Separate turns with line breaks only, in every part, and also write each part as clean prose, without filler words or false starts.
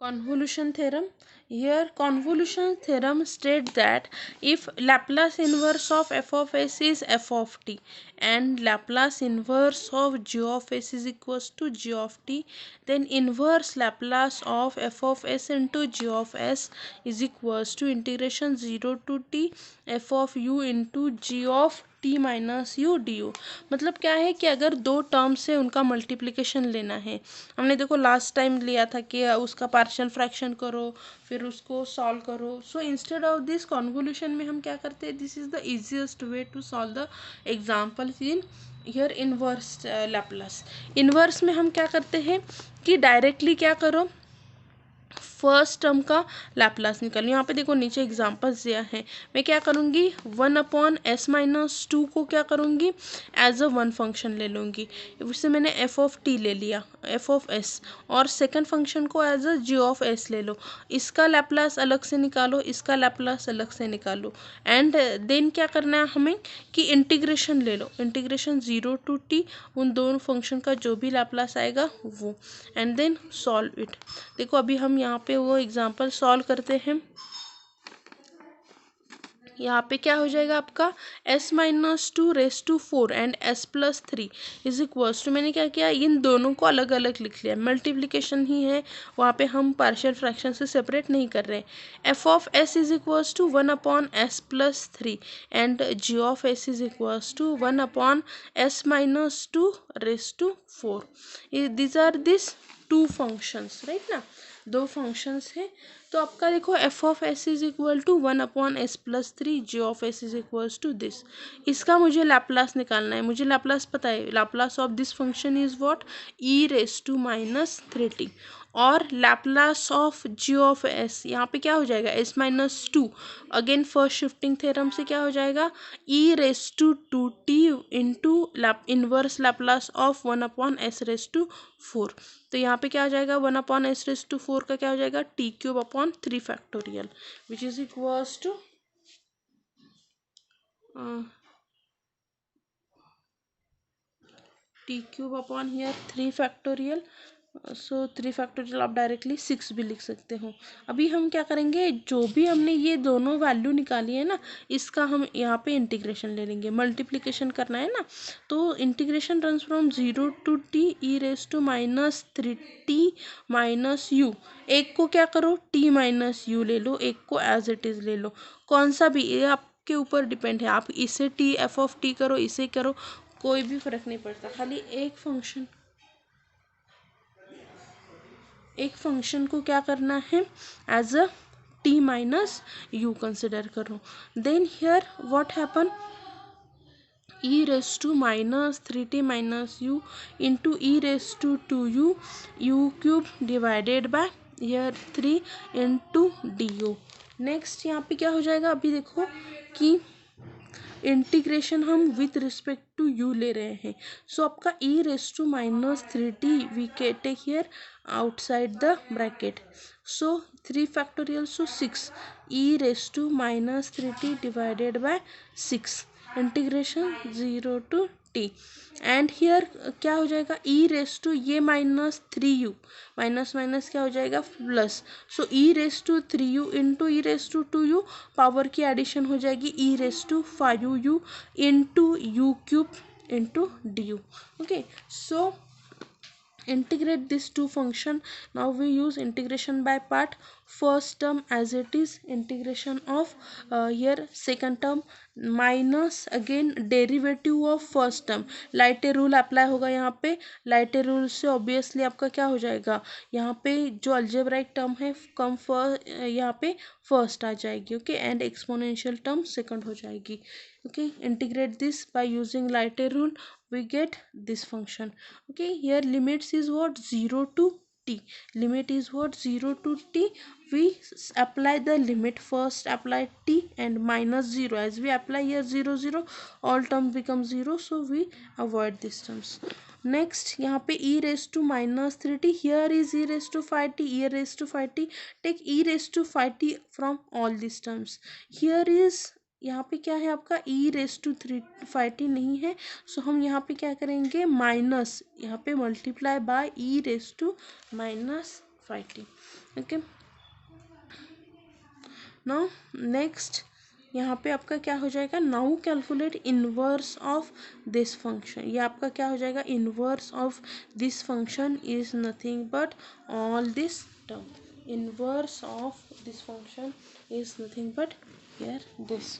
Convolution theorem. Here convolution theorem states that if Laplace inverse of f of s is f of t and Laplace inverse of g of s is equals to g of t, then inverse Laplace of f of s into g of s is equals to integration 0 to t f of u into g of T minus U D you. मतलब क्या है कि अगर दो terms है उनका multiplication लेना है, हमने देखो लास्ट टाइम लिया था कि उसका पार्शियल फ्रैक्शन करो फिर उसको सॉल्व करो। So instead of this convolution में हम क्या करते हैं, this is the easiest way to solve the example in here inverse Laplace. Inverse में हम क्या करते हैं कि डायरेक्टली क्या करो, फर्स्ट टर्म का लैप्लास निकालो। यहाँ पे देखो नीचे एग्जांपल्स दिया है, मैं क्या करूँगी 1/s-2 को क्या करूँगी एज अ वन फंक्शन ले लूँगी। उससे मैंने एफ ऑफ टी ले लिया, एफ ऑफ एस, और सेकंड फंक्शन को as a g of s ले लो। इसका लैप्लास अलग से निकालो, इसका लैप्लास अलग से निकालो, एंड देन क्या करना है हमें कि इंटीग्रेशन ले लो, इंटीग्रेशन 0 to t उन दोनों फंक्शन का जो भी लैप्लास आएगा वो, एंड देन सॉल्व इट। देखो अभी हम यहाँ पे वो एग्जांपल सॉल्व करते हैं। यहाँ पे क्या हो जाएगा आपका s-2 and s+3 is equals to, मैंने क्या किया इन दोनों को अलग अलग लिख लिया, मल्टीप्लिकेशन ही है, वहाँ पे हम पार्शियल फ्रैक्शन से सेपरेट नहीं कर रहे। f of s is equals to 1/s+3 and g of s is equals to 1/s-2 this are this two functions, right ना, दो फंक्शंस है। तो आपका देखो f of s is equal to 1/s+3, g of s is equals to this. इसका मुझे Laplace निकालना है, मुझे लैप्लास पता है, Laplace of this function is what e⁻−3t, और Laplace of g of s यहाँ पे क्या हो जाएगा s-2, again first shifting theorem से क्या हो जाएगा e⁻² into inverse Laplace of 1/s⁴। तो यहाँ पे क्या हो जाएगा 1/s⁴ का क्या हो जाएगा t³ which is equals to t³ so 3 आप डायरेक्टली 6 भी लिख सकते हो। अभी हम क्या करेंगे, जो भी हमने ये दोनों वैल्यू निकाली है ना, इसका हम यहाँ पे इंटीग्रेशन ले लेंगे, मल्टीप्लिकेशन करना है ना। तो integration runs from 0 to t e⁻3t-u। एक को क्या करो t-u ले लो, एक को एज इट इज़ ले लो, कौन सा भी ये आपके ऊपर डिपेंड है, आप इसे टी एफ ऑफ टी करो, इसे करो, कोई भी फर्क नहीं पड़ता, खाली एक फंक्शन को क्या करना है एज अ t-u कंसिडर करो। Then here what happen e⁻3t-u into e⁻2u u³ divided by here 3 into du। Next यहाँ पे क्या हो जाएगा, अभी देखो कि इंटीग्रेशन हम विथ रिस्पेक्ट टू यू ले रहे हैं। सो आपका e⁻3t वी के take here outside the bracket, so 3 so 6 e⁻3t divided by 6 integration 0 to t, and here क्या हो जाएगा ये -3u माइनस माइनस क्या हो जाएगा प्लस, सो e⁻3u इंटू e⁻2u पावर की एडिशन हो जाएगी e⁻5u into u³ into du। Okay, so integrate these two function. Now we use integration by part, first term as it is integration of here second term minus again derivative of first term, लाइटे rule apply होगा यहाँ पे, लाइटे rule से obviously आपका क्या हो जाएगा, यहाँ पे जो अल्जेब्राइक टर्म है कम यहाँ पे फर्स्ट आ जाएगी, okay, and exponential term second हो जाएगी। okay, integrate this by using Leiter rule, we get this function। okay, here limits is what 0 to t, limit is what 0 to t, we apply the limit, first apply t and -0, as we apply here 0 0 all terms become 0, so we avoid these terms। Next यहाँ पे e⁻3t, here is e⁻5t, e⁻5t, take e⁻5t from all these terms, here is यहाँ पे क्या है आपका e⁻35t नहीं है, सो हम यहाँ पे क्या करेंगे माइनस, यहाँ पे multiply by e⁻−5t 5t. Okay, now next यहाँ पे आपका क्या हो जाएगा, now calculate inverse of this function. ये आपका क्या हो जाएगा, inverse of this function is nothing but all this term. Inverse of this function is nothing but here this.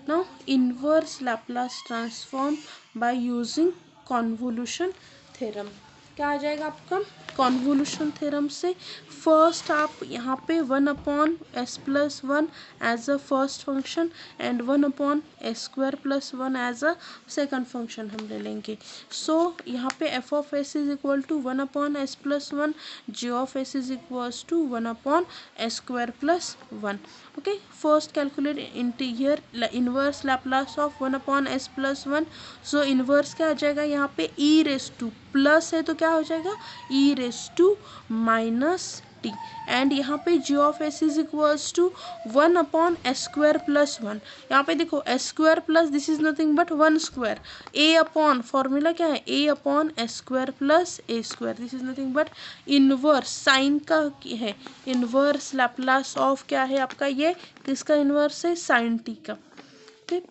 Now inverse Laplace transform by using convolution theorem. क्या आ जाएगा आपका, convolution theorem से फर्स्ट आप यहाँ पे 1/s+1 as a first function and 1/s² + 1 as a second function हम ले लेंगे. सो यहाँ पे f(s) is equal to 1/s+1, g(s) is equal to 1/s² + 1. Okay, first calculate interior inverse Laplace of 1/s+1. So inverse क्या आ जाएगा, यहाँ पे e⁻, प्लस है तो क्या हो जाएगा, e⁻−t. एंड यहाँ पे g(s) is equals to 1/s² + 1. यहाँ पे देखो s² plus this is nothing but 1². a upon formula क्या है, a/s² + a². This is nothing but inverse sine का है, इनवर्स लैप्लास ऑफ क्या है आपका, ये किसका इनवर्स है, साइन t का. ठीक,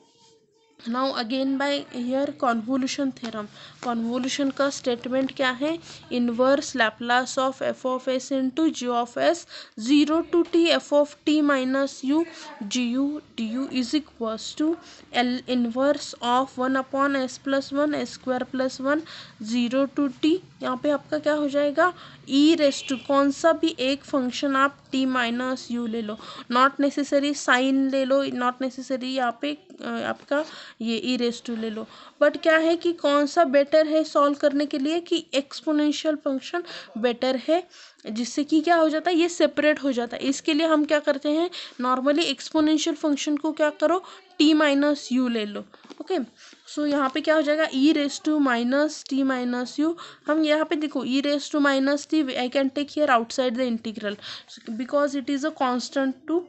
now again by here convolution theorem. Convolution का स्टेटमेंट क्या है, inverse Laplace of f(s) into g(s) 0 to t f(t - u gu du is equals to l inverse of 1/s+1 s² + 1 0 to t. यहाँ पे आपका क्या हो जाएगा, e⁻, कौन सा भी एक फंक्शन आप t - u ले लो, नॉट नेसेसरी साइन ले लो, नॉट नेसेसरी यहाँ पे आपका ये e⁻ ले लो. बट क्या है कि कौन सा बेटर है सॉल्व करने के लिए, कि एक्सपोनेंशियल फंक्शन बेटर है, जिससे कि क्या हो जाता है, ये सेपरेट हो जाता है. इसके लिए हम क्या करते हैं, नॉर्मली एक्सपोनेंशियल फंक्शन को क्या करो, t - u ले लो. ओके, सो यहाँ पे क्या हो जाएगा, e⁻t - u. हम यहाँ पे देखो e⁻−t I can take here outside the integral because it is a constant to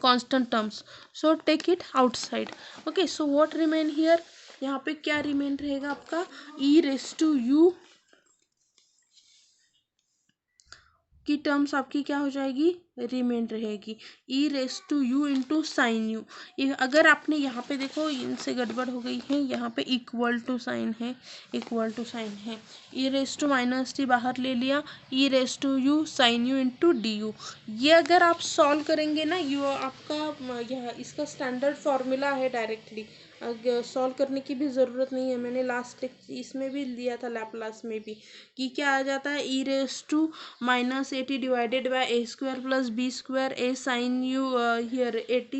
constant terms, so take it outside. Okay, so what remain here, यहाँ पे क्या रिमेन रहेगा आपका, e⁻u की टर्म्स आपकी क्या हो जाएगी, रिमेन रहेगी, e⁻u इंटू साइन यू. अगर आपने यहाँ पे देखो इनसे गड़बड़ हो गई है, यहाँ पे इक्वल टू साइन है, इक्वल टू साइन है, e⁻−t बाहर ले लिया, e⁻u sign u into d u. ये अगर आप सॉल्व करेंगे ना, यू आपका यह इसका स्टैंडर्ड फॉर्मूला है, डायरेक्टली सॉल्व करने की भी ज़रूरत नहीं है. मैंने लास्ट इसमें भी दिया था लैप्लास में भी, कि क्या आ जाता है, e⁻−at divided by a² + b² a sign u here at -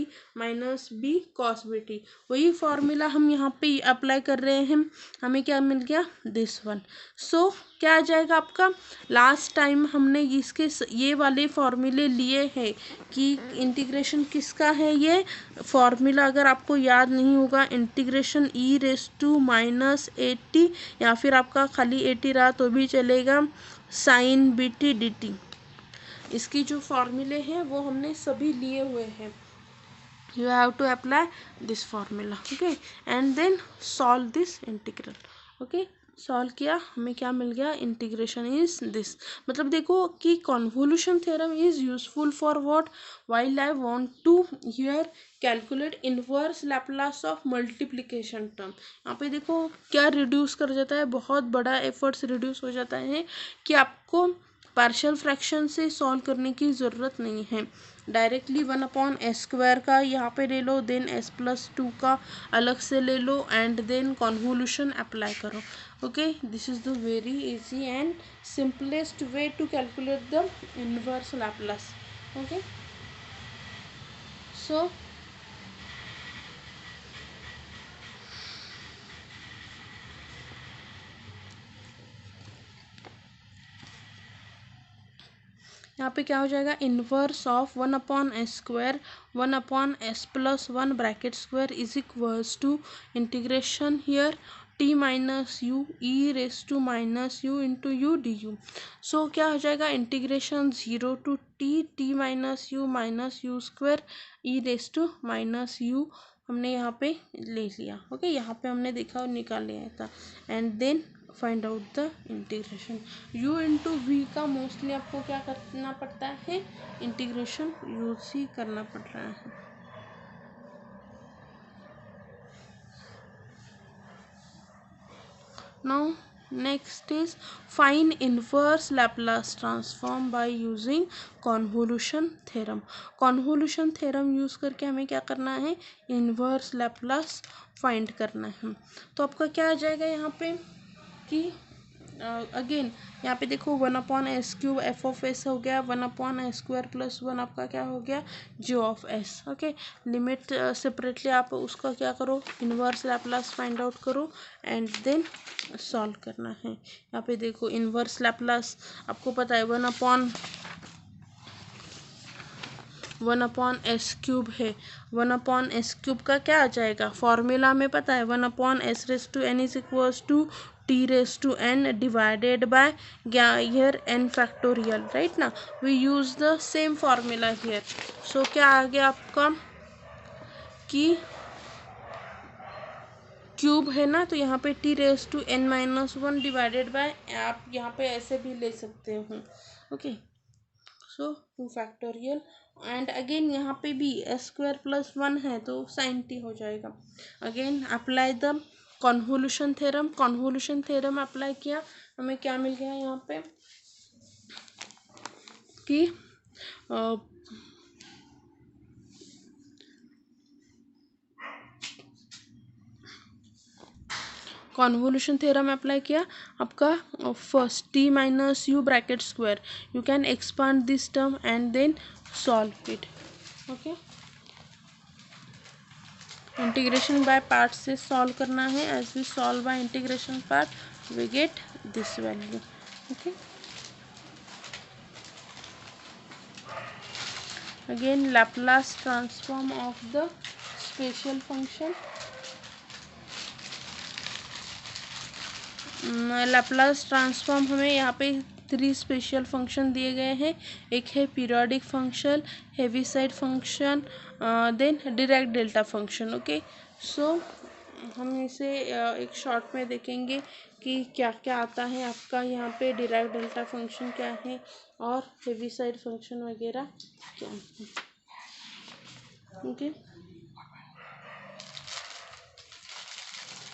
b cos bt. वही फॉर्मूला हम यहाँ पे अप्लाई कर रहे हैं, हमें क्या मिल गया, दिस वन. सो क्या आ जाएगा आपका, लास्ट टाइम हमने इसके ये वाले फॉर्मूले लिए हैं कि इंटीग्रेशन किसका है, ये फॉर्मूला अगर आपको याद नहीं होगा, इंटीग्रेशन e⁻−at या फिर आपका खाली 80 रहा तो भी चलेगा, साइन bt dt. इसकी जो फॉर्मूले हैं वो हमने सभी लिए हुए हैं. You have to apply this formula, okay, and then solve this integral. Okay, solve किया, हमें क्या मिल गया, इंटीग्रेशन इज दिस. मतलब देखो कि convolution theorem is useful for what, while I want to here calculate inverse Laplace of multiplication term. यहाँ पे देखो क्या रिड्यूस कर जाता है, बहुत बड़ा एफर्ट्स रिड्यूस हो जाता है, कि आपको पार्शियल फ्रैक्शन से सॉल्व करने की ज़रूरत नहीं है, डायरेक्टली 1/s² का यहाँ पे ले लो, देन s+2 का अलग से ले लो, एंड देन कॉन्वोल्यूशन अप्लाई करो. Okay, this is the very easy and simplest way to calculate the inverse Laplace. Okay, so यहाँ पे क्या हो जाएगा, inverse of 1/s², 1/s+1 bracket square is equals to integration here t - u e⁻−u into u du. So क्या हो जाएगा, integration 0 to t - u e⁻−u हमने यहाँ पे ले लिया. ओके, यहाँ पे हमने देखा और निकाल लिया था, and then find out the integration. u into v का मोस्टली आपको क्या करना पड़ता है, इंटीग्रेशन यूज ही करना पड़ रहा है। Now next is find inverse Laplace transform by using convolution theorem। convolution theorem use करके हमें क्या करना है, इन्वर्स लैप्लास फाइंड करना है। तो आपका क्या आ जाएगा यहाँ पे कि अगेन यहाँ पे देखो 1/s³ एफ ऑफ एस हो गया, 1/s² प्लस 1 आपका क्या हो गया, g of s. Okay, limit separately आप उसका क्या करो, इन्वर्स लैप्लास फाइंड आउट करो एंड देन सॉल्व करना है। यहाँ पे देखो इन्वर्स लैप्लास आपको पता है 1/s³ है, 1/s³ का क्या आ जाएगा, फॉर्मूला में पता है 1/s⁻n is equals to t⁻n divided by here n factorial, right ना, we use the same formula here. So क्या आ गया आपका कि क्यूब है ना, तो यहाँ पे t⁻n−1 डिवाइडेड बाय, आप यहाँ पे ऐसे भी ले सकते हो। Okay, so 2 factorial and again यहाँ पे भी s² प्लस 1 है तो sin t हो जाएगा। Again apply the convolution theorem, convolution theorem apply किया, हमें क्या मिल गया यहाँ पे कि कॉन्वोल्यूशन थ्योरम अप्लाई किया, आपका first t−u bracket square, you can expand this term and then solve it. Okay, integration by part से सॉल्व करना है, as we solve by integration part we get this value. Okay, again Laplace transform of the special function, Laplace transform हमें यहाँ पे 3 special function दिए गए हैं, एक है periodic function, Heaviside function, then direct delta function. Okay, so हम इसे एक शॉर्ट में देखेंगे कि क्या क्या आता है आपका यहाँ पे, डायरेक्ट डेल्टा फंक्शन क्या है और हेविसाइड फंक्शन वगैरह क्या है। ओके,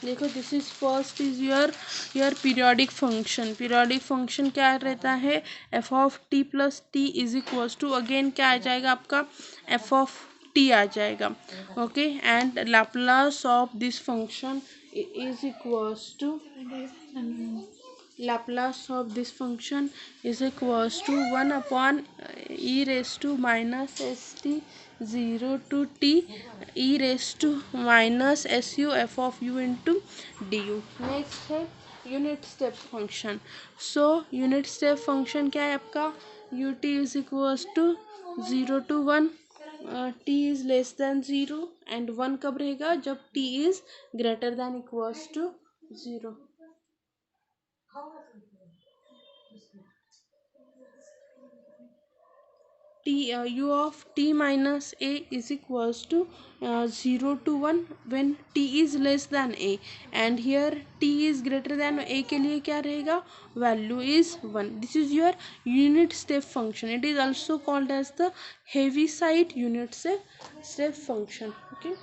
देखो this is first is your periodic function. Periodic function क्या रहता है, f of t plus t is equals to, again क्या आ जाएगा आपका, एफ ऑफ टी आ जाएगा। Okay, and Laplace of this function is equals to, Laplace of this function is equals to 1/e⁻st 0 to t e⁻su f of u into du। Next है unit step function. So unit step function क्या है आपका, ut is equals to 0 to 1, t is less than 0 and 1 कब रहेगा, जब t is greater than equals to 0। u of t minus a is equals to 0 to 1 when t is less than a, and here t is greater than a के लिए क्या रहेगा, value is 1। this is your unit step function, it is also called as the heaviside unit step function। okay,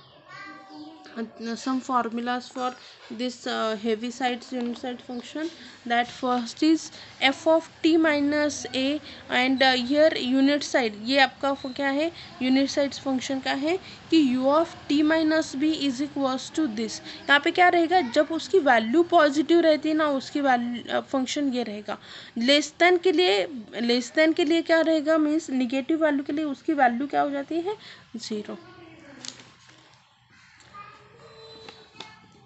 some formulas for this heaviside unit side function, that first is f of t minus a and here unit side, ये आपका क्या है, unit side function का है कि u of t minus b is equals to this। यहाँ पे क्या रहेगा, जब उसकी वैल्यू पॉजिटिव रहती है ना, उसकी वैल्यू फंक्शन ये रहेगा, लेस देन के लिए क्या रहेगा, मीन्स निगेटिव वैल्यू के लिए उसकी वैल्यू क्या हो जाती है, 0।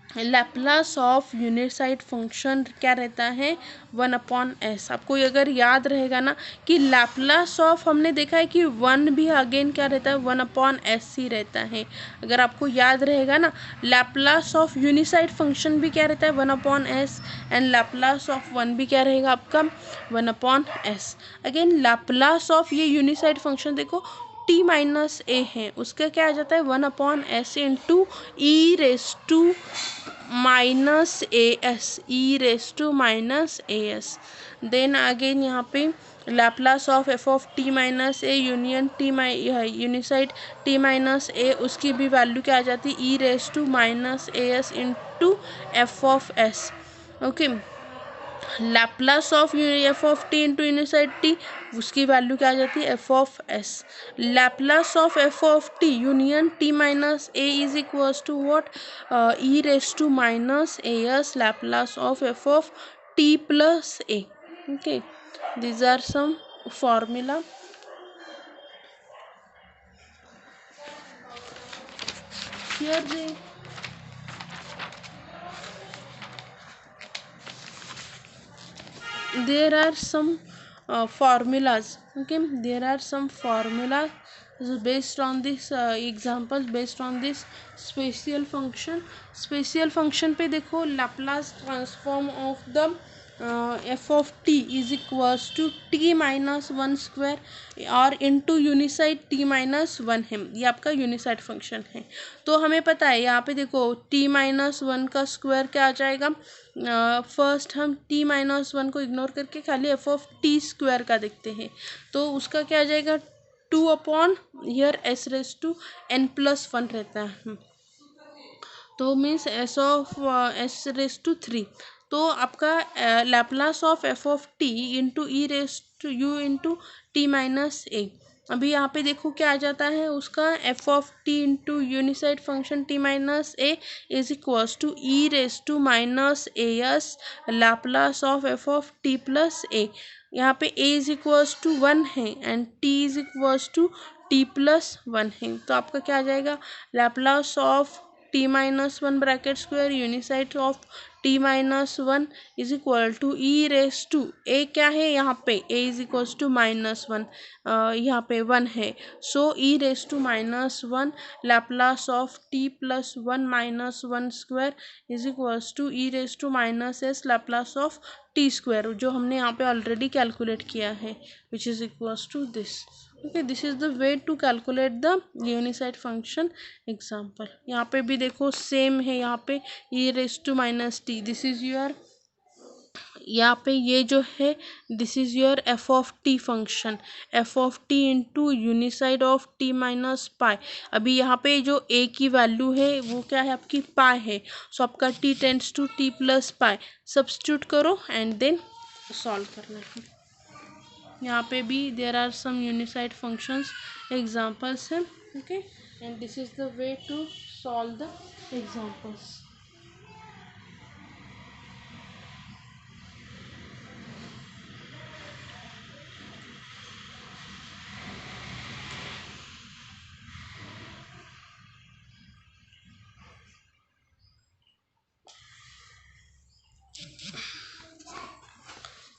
लैप्लास ऑफ यूनिसाइड फंक्शन क्या रहता है, 1/s। आपको अगर याद रहेगा ना कि लैप्लास ऑफ, हमने देखा है कि 1 भी अगेन क्या रहता है, 1/s ही रहता है। अगर आपको याद रहेगा ना, लैप्लास ऑफ यूनिसाइड फंक्शन भी क्या रहता है, 1/s, एंड लैप्लास ऑफ 1 भी क्या रहेगा आपका, 1/s। अगेन लैप्लास ऑफ ये यूनिसाइड फंक्शन देखो t माइनस ए है, उसका क्या आ जाता है, 1/s into e⁻ minus a s, e raise to minus a s. Then again यहाँ पे Laplace of f of t minus a union t unit side t minus a, उसकी भी वैल्यू क्या आ जाती है, e raise to minus a s into f of s. Okay, Laplace of f of t into unit side T, उसकी value क्या आ जाती है, f of s. Laplace of f of t union t minus a is equals to what, e raise to minus a s Laplace of f of t plus a. Okay, these are some formula. Here there are some formulas. Okay, there are some formulas based on this examples, based on this special function. Special function पे देखो, Laplace transform of the f of t is equals to t minus one square और into unit side t minus one है, ये आपका यूनिसाइड function है। तो हमें पता है यहाँ पे देखो टी माइनस वन का स्क्वायर क्या आ जाएगा, फर्स्ट हम टी माइनस वन को इग्नोर करके खाली एफ ऑफ टी स्क्वायर का देखते हैं, तो उसका क्या आ जाएगा, two upon here s raise to n plus one रहता है, तो means s of s raise to three. तो आपका Laplace of f of t into e raise to u into t minus a. अभी यहाँ पे देखो क्या आ जाता है, उसका f of t into unit side function t minus a is equals to e raise to minus a s Laplace of f of t plus a. यहाँ पे a is equals to one है and t is equals to t plus one है, तो आपका क्या आ जाएगा, Laplace of t minus one bracket square unit side of t minus one is equal to e raise to a, क्या है यहाँ पे a is equals to minus one, यहाँ पे वन है, so e raise to minus one Laplace of t plus one minus one square is equals to e raise to minus s Laplace of t square, जो हमने यहाँ पे already calculate किया है, which is equals to this. Okay, this is the way to calculate the unit side function example. यहाँ पे भी देखो सेम है, यहाँ पे e raise to minus t, this is your, यहाँ पे ये जो है this is your f of t function, f of t into यूनिसाइड of t minus pi. अभी यहाँ पे जो ए की वैल्यू है वो क्या है, आपकी पाई है, सो आपका t tends to t plus pi, substitute करो एंड देन सॉल्व करना है। यहाँ पे भी there are some unit side functions examples हैं। Okay, and this is the way to solve the examples.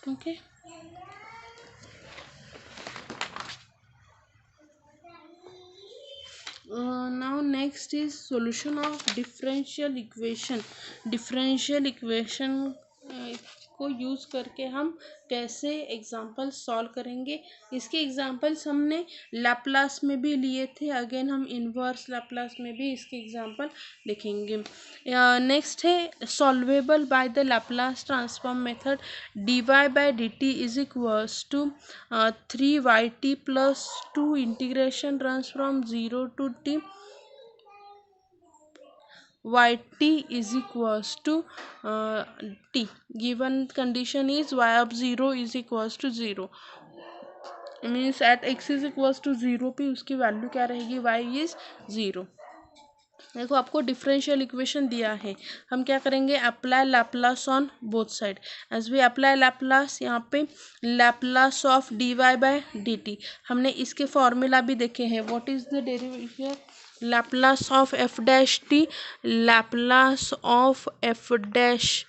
Okay. Now next is solution of differential equation. Differential equation को use करके हम कैसे एग्जाम्पल सॉल्व करेंगे, इसके एग्जाम्पल्स हमने लैप्लास में भी लिए थे, अगेन हम इन्वर्स लैप्लास में भी इसके एग्जाम्पल लिखेंगे। नेक्स्ट है solvable by the Laplace transform method, d y by d t is equals to three y t plus two integration runs from zero to t yt is equals to t, given condition is y of 0 is equals to 0, means at x is equals to 0 पे उसकी value क्या रहेगी, y is 0। देखो आपको differential equation दिया है, हम क्या करेंगे, apply Laplace on both side. As we apply Laplace, यहाँ पे Laplace of d y by d t, हमने इसके फॉर्मूला भी देखे हैं, what is the derivative, Laplace of f dash t, Laplace of f dash,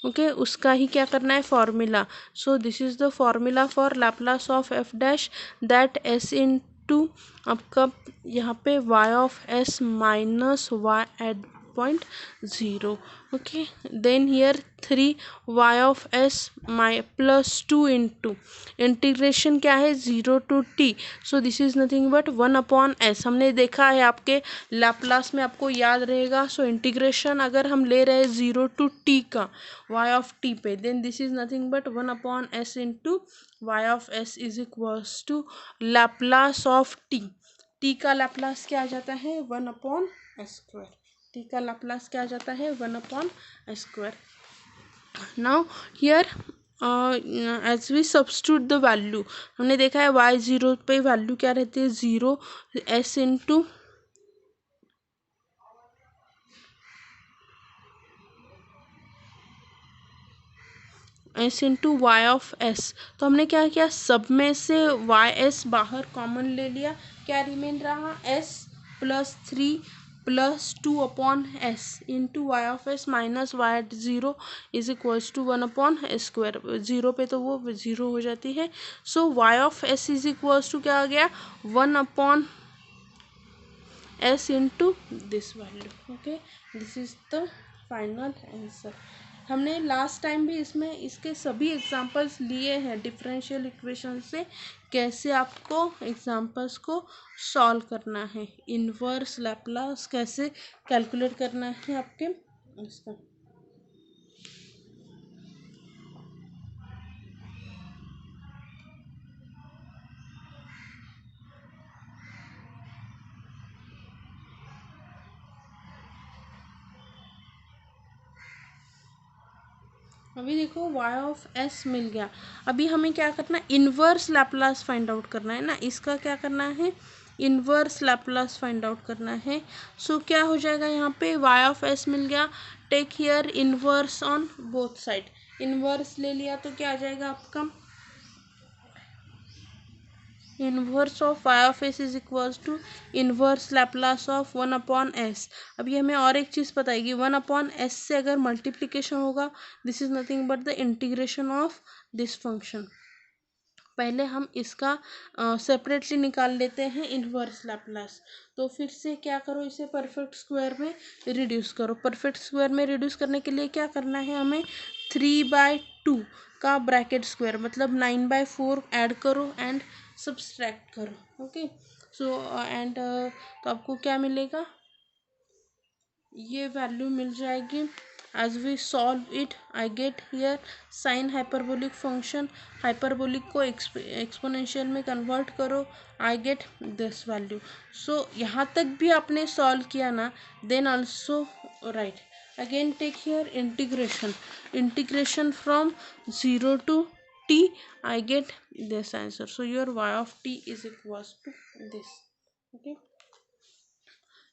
okay, उसका ही क्या करना है formula. So this is the formula for Laplace of f dash, that s into आपका यहाँ पे y of s minus y eight 0.0. Okay, then here 3 y of s my plus 2 into integration क्या है 0 to t, so this is nothing but 1/s. हमने देखा है आपके Laplace में, आपको याद रहेगा. सो इंटीग्रेशन अगर हम ले रहे हैं 0 to t का y of t पे, then this is nothing but 1/s into y of s is equals to Laplace of t. t का लैप्लास क्या आ जाता है 1/s². t का लैप्लास क्या आ जाता है 1/s². Now here as we substitute the value, हमने देखा है y0 पे वैल्यू क्या रहती है 0 s into s into y of s. तो हमने क्या किया, सब में से वाई एस बाहर कॉमन ले लिया, क्या रिमेन रहा s plus 3 plus 2/s into y of s minus y at 0 is equals to 1/s². 0 पे तो वो 0 हो जाती है. So y of s is equals to क्या आ गया 1/s into this value. Okay, this is the final answer. हमने लास्ट टाइम भी इसमें इसके सभी एग्जांपल्स लिए हैं डिफरेंशियल इक्वेशन से, कैसे आपको एग्जांपल्स को सॉल्व करना है, इन्वर्स लैप्लास कैसे कैलकुलेट करना है आपके इसका. अभी देखो y ऑफ s मिल गया. अभी हमें क्या करना है, इन्वर्स लैप्लास फाइंड आउट करना है ना. इसका क्या करना है, इन्वर्स लैप्लास फाइंड आउट करना है. सो क्या हो जाएगा, यहाँ पे y ऑफ s मिल गया. Take here inverse on both side. Inverse ले लिया तो क्या आ जाएगा आपका, inverse of y of s is equals to inverse Laplace of 1/s. अभी हमें और एक चीज़ बताएगी, 1/s से अगर मल्टीप्लिकेशन होगा, this is nothing but the integration of this function. पहले हम इसका सेपरेटली निकाल लेते हैं इन्वर्स लैप्लास. तो फिर से क्या करो, इसे परफेक्ट स्क्वायर में रिड्यूस करो. परफेक्ट स्क्वायर में रिड्यूस करने के लिए क्या करना है हमें, 3/2 का ब्रैकेट स्क्वायर मतलब 9/4 ऐड करो एंड सब्सट्रैक्ट करो. ओके, सो एंड तो आपको क्या मिलेगा, ये वैल्यू मिल जाएगी. as we solve it I get here sin hyperbolic function, hyperbolic को एक्सपोनेंशियल में कन्वर्ट करो, I get this value. so यहाँ तक भी आपने सॉल्व किया ना, then also right again take here integration from 0 to t, I get this answer. so your y of t is equals to this. okay,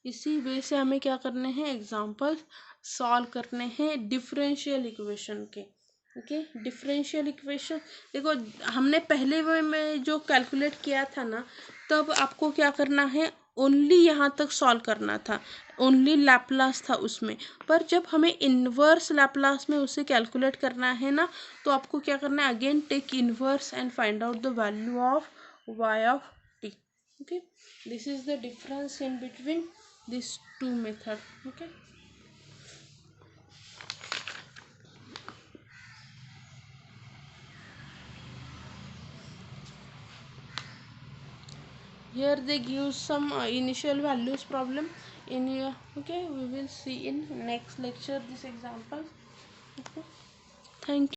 इसी वे से हमें क्या करने हैं, एग्जाम्पल सॉल्व करने हैं डिफरेंशियल इक्वेशन के. ओके, डिफरेंशियल इक्वेशन देखो, हमने पहले वे में जो कैलकुलेट किया था ना, तब आपको क्या करना है, ओनली यहाँ तक सॉल्व करना था, ओनली लैप्लास था उसमें. पर जब हमें इन्वर्स लैप्लास में उसे कैलकुलेट करना है ना, तो आपको क्या करना है, again take inverse and find out the value of y of t. okay, this is the difference in between these two method. okay, here they give some initial values problem in here. okay, we will see in next lecture this example. okay, thank you.